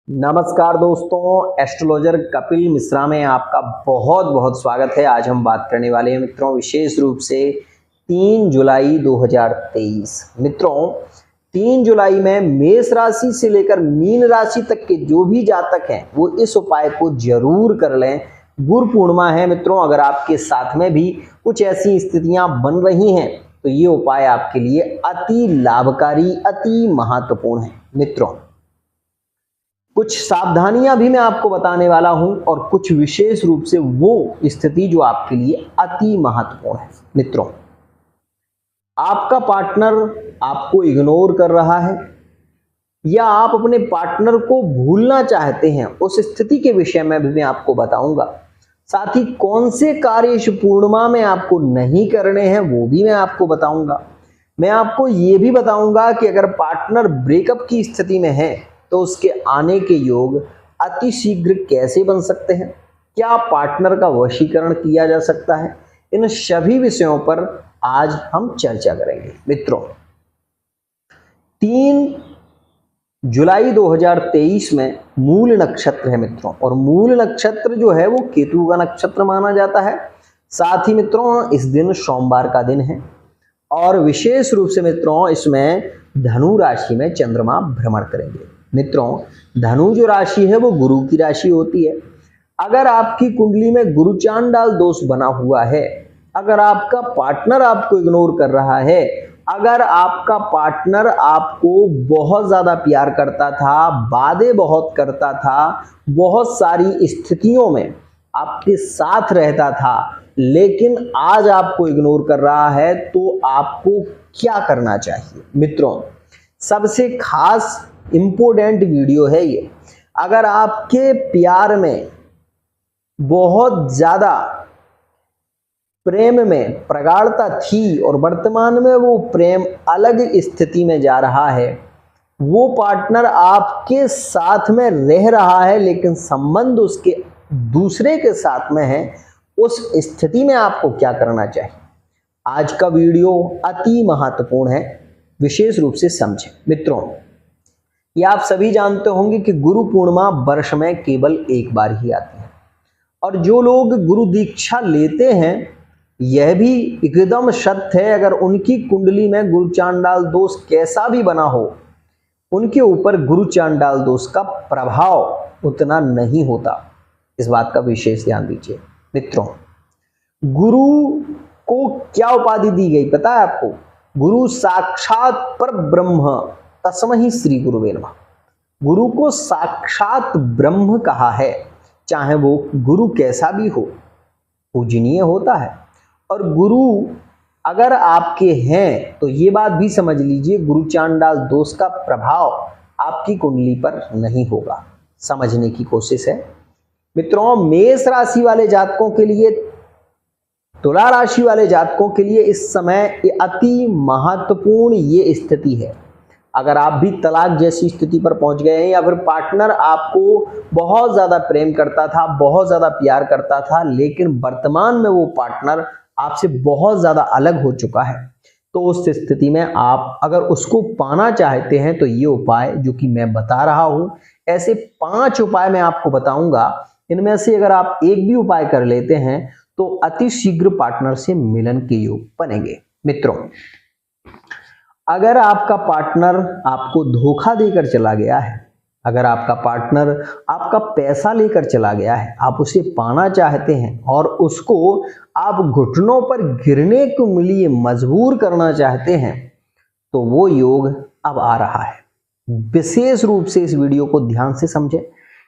नमस्कार दोस्तों, एस्ट्रोलॉजर कपिल मिश्रा में आपका बहुत बहुत स्वागत है। आज हम बात करने वाले हैं मित्रों विशेष रूप से 3 जुलाई 2023। मित्रों 3 जुलाई में मेष राशि से लेकर मीन राशि तक के जो भी जातक हैं वो इस उपाय को जरूर कर लें। गुरु पूर्णिमा है मित्रों, अगर आपके साथ में भी कुछ ऐसी स्थितियां बन रही हैं तो ये उपाय आपके लिए अति लाभकारी, अति महत्वपूर्ण है। मित्रों कुछ सावधानियां भी मैं आपको बताने वाला हूं और कुछ विशेष रूप से वो स्थिति जो आपके लिए अति महत्वपूर्ण है। मित्रों आपका पार्टनर आपको इग्नोर कर रहा है या आप अपने पार्टनर को भूलना चाहते हैं, उस स्थिति के विषय में भी मैं आपको बताऊंगा। साथ ही कौन से कार्य इस पूर्णिमा में आपको नहीं करने हैं वो भी मैं आपको बताऊंगा। मैं आपको ये भी बताऊंगा कि अगर पार्टनर ब्रेकअप की स्थिति में है तो उसके आने के योग अति शीघ्र कैसे बन सकते हैं, क्या पार्टनर का वशीकरण किया जा सकता है, इन सभी विषयों पर आज हम चर्चा करेंगे। मित्रों 3 जुलाई 2023 में मूल नक्षत्र है मित्रों, और मूल नक्षत्र जो है वो केतु का नक्षत्र माना जाता है। साथ ही मित्रों इस दिन सोमवार का दिन है और विशेष रूप से मित्रों इसमें धनु राशि में चंद्रमा भ्रमण करेंगे। मित्रों धनु जो राशि है वो गुरु की राशि होती है। अगर आपकी कुंडली में गुरु चांडाल दोष बना हुआ है, अगर आपका पार्टनर आपको इग्नोर कर रहा है, अगर आपका पार्टनर आपको बहुत ज्यादा प्यार करता था, वादे बहुत करता था, बहुत सारी स्थितियों में आपके साथ रहता था, लेकिन आज आपको इग्नोर कर रहा है, तो आपको क्या करना चाहिए। मित्रों सबसे खास इंपोर्टेंट वीडियो है ये। अगर आपके प्यार में बहुत ज्यादा प्रेम में प्रगाढ़ता थी और वर्तमान में वो प्रेम अलग स्थिति में जा रहा है, वो पार्टनर आपके साथ में रह रहा है लेकिन संबंध उसके दूसरे के साथ में है, उस स्थिति में आपको क्या करना चाहिए। आज का वीडियो अति महत्वपूर्ण है, विशेष रूप से समझें। मित्रों ये आप सभी जानते होंगे कि गुरु पूर्णिमा वर्ष में केवल एक बार ही आती है, और जो लोग गुरु दीक्षा लेते हैं यह भी एकदम सत्य है, अगर उनकी कुंडली में गुरु चांडाल दोष कैसा भी बना हो, उनके ऊपर गुरु चांडाल दोष का प्रभाव उतना नहीं होता। इस बात का विशेष ध्यान दीजिए। मित्रों गुरु को क्या उपाधि दी गई पता है आपको? गुरु साक्षात पर ब्रह्म तस्मै श्री गुरुवे नमः। गुरु को साक्षात ब्रह्म कहा है, चाहे वो गुरु कैसा भी हो, पूजनीय होता है। और गुरु अगर आपके हैं तो ये बात भी समझ लीजिए गुरु चांडाल दोष का प्रभाव आपकी कुंडली पर नहीं होगा। समझने की कोशिश है। मित्रों मेष राशि वाले जातकों के लिए, तुला राशि वाले जातकों के लिए इस समय ये अति महत्वपूर्ण ये स्थिति है। अगर आप भी तलाक जैसी स्थिति पर पहुंच गए हैं या फिर पार्टनर आपको बहुत ज्यादा प्रेम करता था, बहुत ज्यादा प्यार करता था, लेकिन वर्तमान में वो पार्टनर आपसे बहुत ज्यादा अलग हो चुका है, तो उस स्थिति में आप अगर उसको पाना चाहते हैं तो ये उपाय जो कि मैं बता रहा हूं, ऐसे 5 उपाय मैं आपको बताऊंगा। इनमें से अगर आप एक भी उपाय कर लेते हैं तो अति शीघ्र पार्टनर से मिलन के योग बनेंगे। मित्रों अगर आपका पार्टनर आपको धोखा देकर चला गया है, अगर आपका पार्टनर आपका पैसा लेकर चला गया है, आप उसे पाना चाहते हैं और उसको आप घुटनों पर गिरने के लिए मजबूर करना चाहते हैं, तो वो योग अब आ रहा है। विशेष रूप से इस वीडियो को ध्यान से समझें,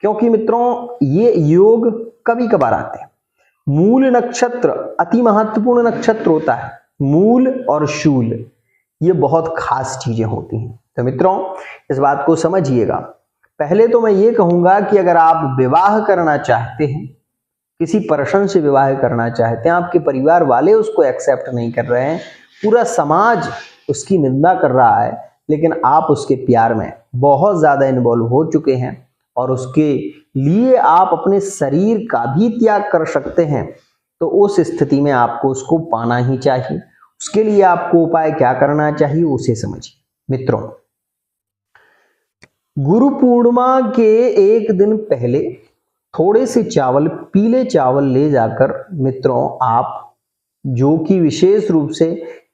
क्योंकि मित्रों ये योग कभी कभार आते हैं। मूल नक्षत्र अति महत्वपूर्ण नक्षत्र होता है। मूल और शूल ये बहुत खास चीजें होती हैं, तो मित्रों इस बात को समझिएगा। पहले तो मैं ये कहूंगा कि अगर आप विवाह करना चाहते हैं, किसी पर्सन से विवाह करना चाहते हैं, आपके परिवार वाले उसको एक्सेप्ट नहीं कर रहे हैं, पूरा समाज उसकी निंदा कर रहा है, लेकिन आप उसके प्यार में बहुत ज्यादा इन्वॉल्व हो चुके हैं और उसके लिए आप अपने शरीर का भी त्याग कर सकते हैं, तो उस स्थिति में आपको उसको पाना ही चाहिए। उसके लिए आपको उपाय क्या करना चाहिए उसे समझिए। मित्रों गुरु पूर्णिमा के एक दिन पहले थोड़े से चावल, पीले चावल ले जाकर मित्रों आप जो कि विशेष रूप से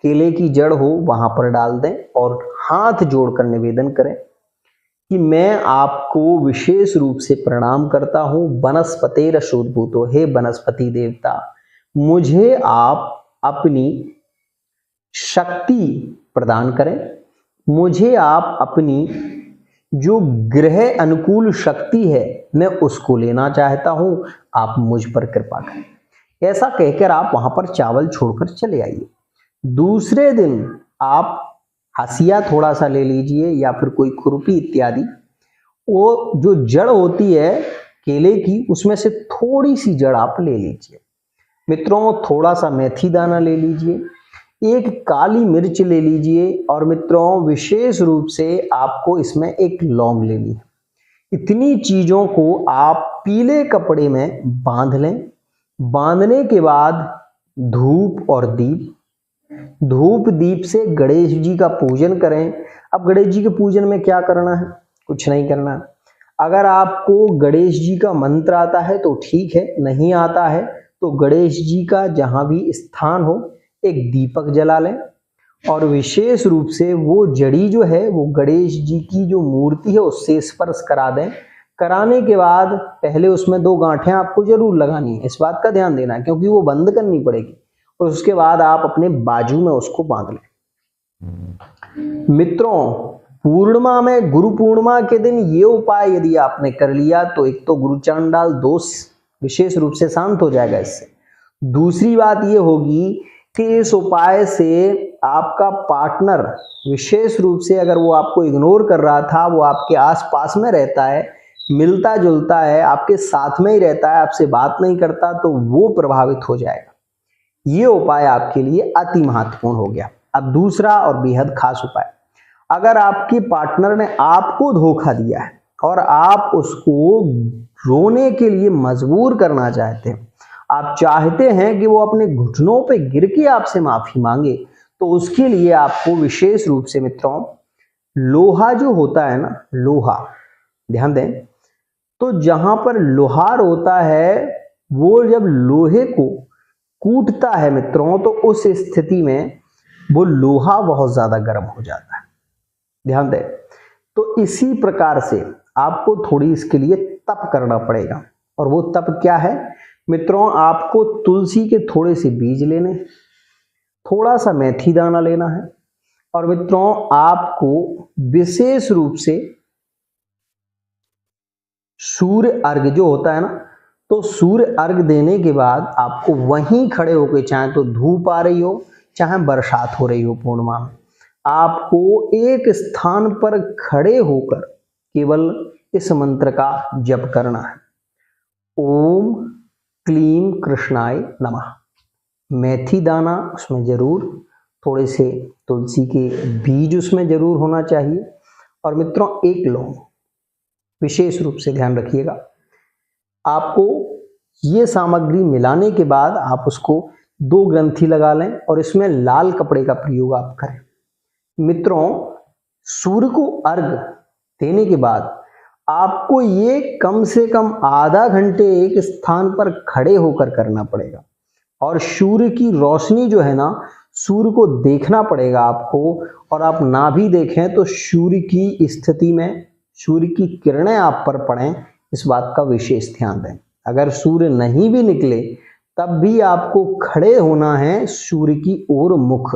केले की जड़ हो वहां पर डाल दें और हाथ जोड़कर निवेदन करें कि मैं आपको विशेष रूप से प्रणाम करता हूं। वनस्पतेरशोद्भूतो, हे वनस्पति देवता, मुझे आप अपनी शक्ति प्रदान करें, मुझे आप अपनी जो ग्रह अनुकूल शक्ति है मैं उसको लेना चाहता हूं, आप मुझ पर कृपा करें। ऐसा कहकर आप वहां पर चावल छोड़कर चले आइए। दूसरे दिन आप हसिया थोड़ा सा ले लीजिए या फिर कोई खुरपी इत्यादि, वो जो जड़ होती है केले की उसमें से थोड़ी सी जड़ आप ले लीजिए। मित्रों थोड़ा सा मेथी दाना ले लीजिए, एक काली मिर्च ले लीजिए और मित्रों विशेष रूप से आपको इसमें एक लौंग लेनी है। इतनी चीजों को आप पीले कपड़े में बांध लें। बांधने के बाद धूप और दीप, धूप दीप से गणेश जी का पूजन करें। अब गणेश जी के पूजन में क्या करना है? कुछ नहीं करना है। अगर आपको गणेश जी का मंत्र आता है तो ठीक है, नहीं आता है तो गणेश जी का जहां भी स्थान हो एक दीपक जला लें और विशेष रूप से वो जड़ी जो है वो गणेश जी की जो मूर्ति है उससे स्पर्श करा दें। कराने के बाद पहले उसमें 2 गांठें आपको जरूर लगानी है, इस बात का ध्यान देना क्योंकि वो बंद करनी पड़ेगी और उसके बाद आप अपने बाजू में उसको बांध लें। मित्रों पूर्णिमा में, गुरु पूर्णिमा के दिन ये उपाय यदि आपने कर लिया तो एक तो गुरुचरण डाल दोष विशेष रूप से शांत हो जाएगा इससे। दूसरी बात ये होगी कि इस उपाय से आपका पार्टनर विशेष रूप से अगर वो आपको इग्नोर कर रहा था, वो आपके आसपास में रहता है, मिलता जुलता है, आपके साथ में ही रहता है, आपसे बात नहीं करता, तो वो प्रभावित हो जाएगा। ये उपाय आपके लिए अति महत्वपूर्ण हो गया। अब दूसरा और बेहद खास उपाय, अगर आपके पार्टनर ने आपको धोखा दिया है और आप उसको रोने के लिए मजबूर करना चाहते हैं, आप चाहते हैं कि वो अपने घुटनों पे गिर के आपसे माफी मांगे, तो उसके लिए आपको विशेष रूप से मित्रों लोहा जो होता है ना, लोहा ध्यान दें, तो जहां पर लोहार होता है वो जब लोहे को कूटता है मित्रों तो उस स्थिति में वो लोहा बहुत ज्यादा गर्म हो जाता है, ध्यान दें। तो इसी प्रकार से आपको थोड़ी इसके लिए तप करना पड़ेगा और वो तप क्या है मित्रों? आपको तुलसी के थोड़े से बीज लेने, थोड़ा सा मेथी दाना लेना है और मित्रों आपको विशेष रूप से सूर्य अर्घ जो होता है ना, तो सूर्य अर्घ देने के बाद आपको वहीं खड़े होकर, चाहे तो धूप आ रही हो चाहे बरसात हो रही हो पूर्णिमा में, आपको एक स्थान पर खड़े होकर केवल इस मंत्र का जप करना है। ओम क्लीम कृष्णाय नमः। मेथी दाना उसमें जरूर, थोड़े से तुलसी के बीज उसमें जरूर होना चाहिए और मित्रों एक लौंग, विशेष रूप से ध्यान रखिएगा। आपको ये सामग्री मिलाने के बाद आप उसको 2 ग्रंथि लगा लें और इसमें लाल कपड़े का प्रयोग आप करें। मित्रों सूर्य को अर्घ देने के बाद आपको ये कम से कम आधा घंटे एक स्थान पर खड़े होकर करना पड़ेगा और सूर्य की रोशनी जो है ना, सूर्य को देखना पड़ेगा आपको, और आप ना भी देखें तो सूर्य की स्थिति में सूर्य की किरणें आप पर पड़ें, इस बात का विशेष ध्यान दें। अगर सूर्य नहीं भी निकले तब भी आपको खड़े होना है सूर्य की ओर मुख,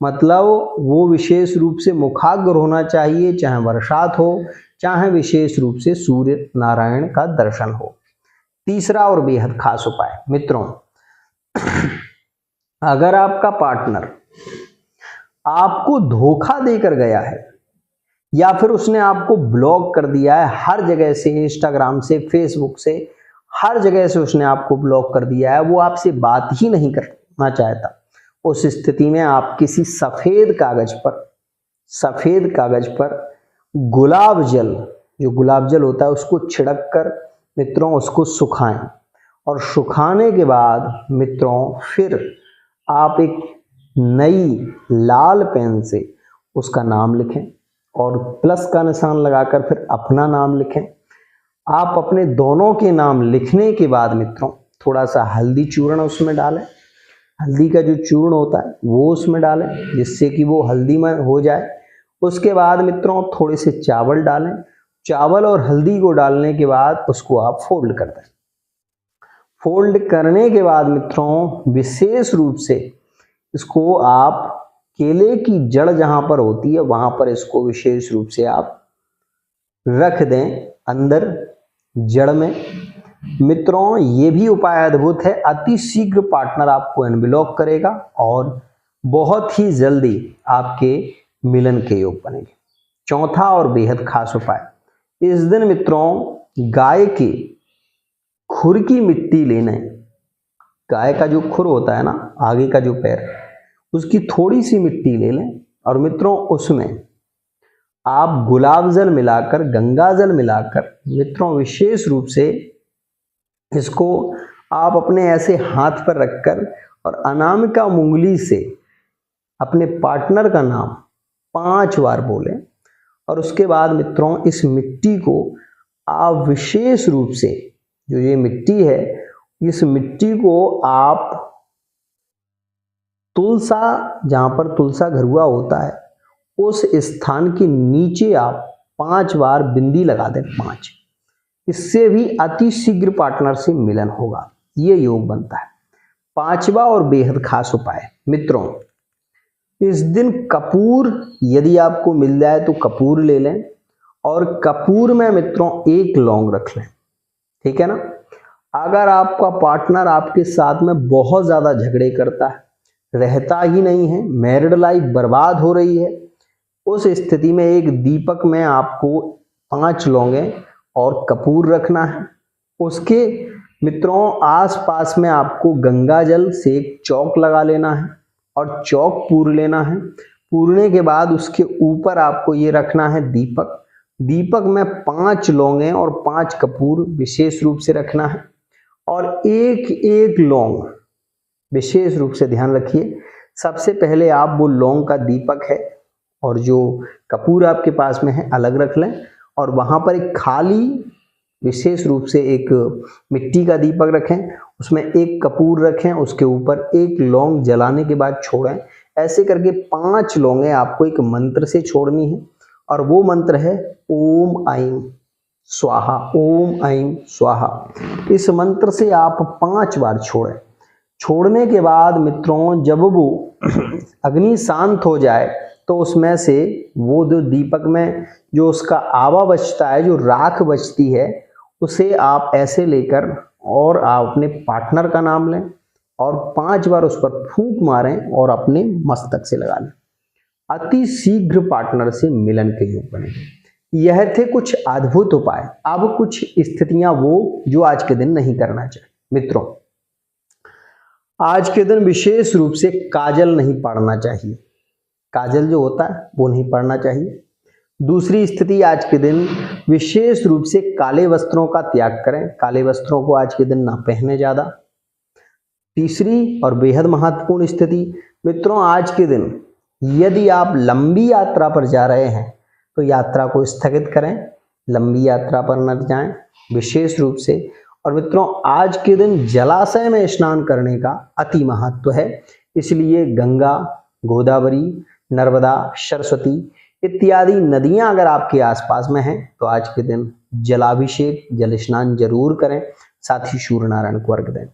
मतलब वो विशेष रूप से मुखाग्र होना चाहिए, चाहे बरसात हो चाहे विशेष रूप से सूर्य नारायण का दर्शन हो। तीसरा और बेहद खास उपाय मित्रों, अगर आपका पार्टनर आपको धोखा देकर गया है या फिर उसने आपको ब्लॉक कर दिया है हर जगह से, इंस्टाग्राम से, फेसबुक से, हर जगह से उसने आपको ब्लॉक कर दिया है, वो आपसे बात ही नहीं करना चाहता, उस स्थिति में आप किसी सफेद कागज पर गुलाब जल, जो गुलाब जल होता है उसको छिड़क कर मित्रों उसको सुखाएं और सुखाने के बाद मित्रों फिर आप एक नई लाल पेन से उसका नाम लिखें और प्लस का निशान लगाकर फिर अपना नाम लिखें। आप अपने दोनों के नाम लिखने के बाद मित्रों थोड़ा सा हल्दी चूर्ण उसमें डालें। हल्दी का जो चूर्ण होता है वो उसमें डालें जिससे कि वो हल्दी में हो जाए। उसके बाद मित्रों थोड़े से चावल डालें। चावल और हल्दी को डालने के बाद उसको आप फोल्ड कर दें। फोल्ड करने के बाद मित्रों विशेष रूप से इसको आप केले की जड़ जहां पर होती है वहां पर इसको विशेष रूप से आप रख दें अंदर जड़ में। मित्रों ये भी उपाय अद्भुत है, अति शीघ्र पार्टनर आपको अनब्लॉक करेगा और बहुत ही जल्दी आपके मिलन के योग बनेंगे। चौथा और बेहद खास उपाय, इस दिन मित्रों गाय के खुर की मिट्टी लेना है। गाय का जो खुर होता है ना, आगे का जो पैर, उसकी थोड़ी सी मिट्टी ले लें और मित्रों उसमें आप गुलाब जल मिलाकर, गंगा जल मिलाकर मित्रों विशेष रूप से इसको आप अपने ऐसे हाथ पर रखकर और अनामिका उंगली से अपने पार्टनर का नाम 5 बार बोलें और उसके बाद मित्रों इस मिट्टी को आप विशेष रूप से, जो ये मिट्टी है, इस मिट्टी को आप तुलसा, जहां पर तुलसा घर हुआ होता है, उस स्थान के नीचे आप 5 बार बिंदी लगा दें, 5। इससे भी अति शीघ्र पार्टनर से मिलन होगा, ये योग बनता है। 5वां और बेहद खास उपाय मित्रों, इस दिन कपूर यदि आपको मिल जाए तो कपूर ले लें और कपूर में मित्रों 1 लौंग रख लें, ठीक है ना। अगर आपका पार्टनर आपके साथ में बहुत ज्यादा झगड़े करता है, रहता ही नहीं है, मैरिड लाइफ बर्बाद हो रही है, उस स्थिति में एक दीपक में आपको 5 लौंगे और कपूर रखना है। उसके मित्रों आसपास में आपको गंगा जल से एक चौक लगा लेना है और चौक पूर लेना है। पूरने के बाद उसके ऊपर आपको ये रखना है दीपक। दीपक में 5 लौंगे और 5 कपूर विशेष रूप से रखना है और एक लौंग विशेष रूप से ध्यान रखिए। सबसे पहले आप वो लौंग का दीपक है और जो कपूर आपके पास में है अलग रख लें और वहां पर एक खाली विशेष रूप से एक मिट्टी का दीपक रखें, उसमें 1 कपूर रखें, उसके ऊपर 1 लौंग जलाने के बाद छोड़ें। ऐसे करके 5 लौंगे आपको एक मंत्र से छोड़नी है और वो मंत्र है ओम ऐं स्वाहा, ओम ऐं स्वाहा। इस मंत्र से आप 5 बार छोड़ें। छोड़ने के बाद मित्रों जब वो अग्नि शांत हो जाए तो उसमें से वो जो दीपक में जो उसका आवा बचता है, जो राख बचती है, उसे आप ऐसे लेकर और आप अपने पार्टनर का नाम लें और 5 बार उस पर फूंक मारें और अपने मस्तक से लगा लें। अति शीघ्र पार्टनर से मिलन के योग बनेंगे। यह थे कुछ अद्भुत उपाय। अब कुछ स्थितियां वो जो आज के दिन नहीं करना चाहिए मित्रों। आज के दिन विशेष रूप से काजल नहीं पड़ना चाहिए। काजल जो होता है वो नहीं पड़ना चाहिए। दूसरी स्थिति, आज के दिन विशेष रूप से काले वस्त्रों का त्याग करें। काले वस्त्रों को आज के दिन ना पहने ज्यादा। तीसरी और बेहद महत्वपूर्ण स्थिति मित्रों, आज के दिन यदि आप लंबी यात्रा पर जा रहे हैं तो यात्रा को स्थगित करें, लंबी यात्रा पर न जाएं विशेष रूप से। और मित्रों आज के दिन जलाशय में स्नान करने का अति महत्व है, इसलिए गंगा, गोदावरी, नर्मदा, सरस्वती इत्यादि नदियां अगर आपके आसपास में हैं तो आज के दिन जलाभिषेक, जल स्नान जरूर करें। साथ ही सूर्य नारायण को अर्घ दें।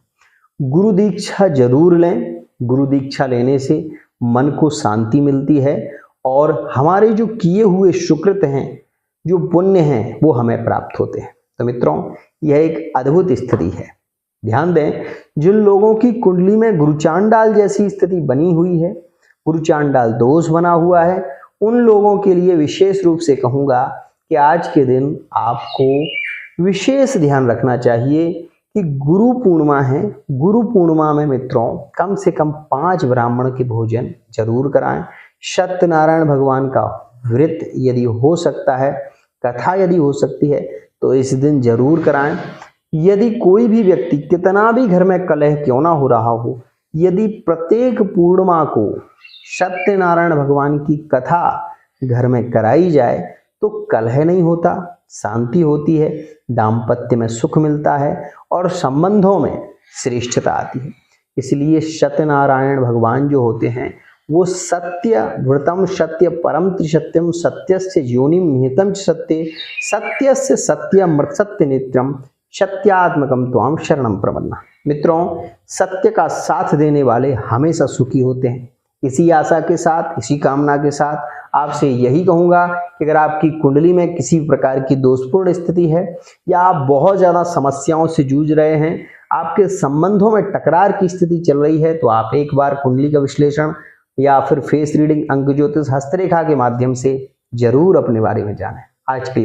गुरु दीक्षा जरूर लें। गुरु दीक्षा लेने से मन को शांति मिलती है और हमारे जो किए हुए सुकृत हैं, जो पुण्य हैं, वो हमें प्राप्त होते हैं। तो मित्रों यह एक अद्भुत स्थिति है। ध्यान दें, जिन लोगों की कुंडली में गुरुचांडाल जैसी स्थिति बनी हुई है, गुरुचांडाल दोष बना हुआ है, उन लोगों के लिए विशेष रूप से कहूंगा कि आज के दिन आपको विशेष ध्यान रखना चाहिए कि गुरु पूर्णिमा है। गुरु पूर्णिमा में मित्रों कम से कम 5 ब्राह्मण के भोजन जरूर कराएं। सत्यनारायण भगवान का व्रत यदि हो सकता है, कथा यदि हो सकती है तो इस दिन जरूर कराएं। यदि कोई भी व्यक्ति कितना भी घर में कलह क्यों ना हो रहा हो, यदि प्रत्येक पूर्णिमा को सत्यनारायण भगवान की कथा घर में कराई जाए तो कलह नहीं होता, शांति होती है, दाम्पत्य में सुख मिलता है और संबंधों में श्रेष्ठता आती है। इसलिए सत्यनारायण भगवान जो होते हैं वो सत्य व्रतम सत्य परम त्रिसत्यम सत्यस्य योनिम निहितम च सत्य सत्यस्य सत्यम सत्य नित्यम सत्यात्मकम त्वाम शरणम प्रपन्ना। मित्रों, सत्य का साथ देने वाले हमेशा सुखी होते हैं। इसी आशा के साथ, इसी कामना के साथ आपसे यही कहूँगा कि अगर आपकी कुंडली में किसी प्रकार की दोषपूर्ण स्थिति है या आप बहुत ज़्यादा समस्याओं से जूझ रहे हैं, आपके संबंधों में टकरार की स्थिति चल रही है, तो आप एक बार कुंडली का विश्लेषण या फिर फेस रीडिंग, अंक ज्योतिष, हस्तरेखा के माध्यम से जरूर अपने बारे में जानें। आज के लिए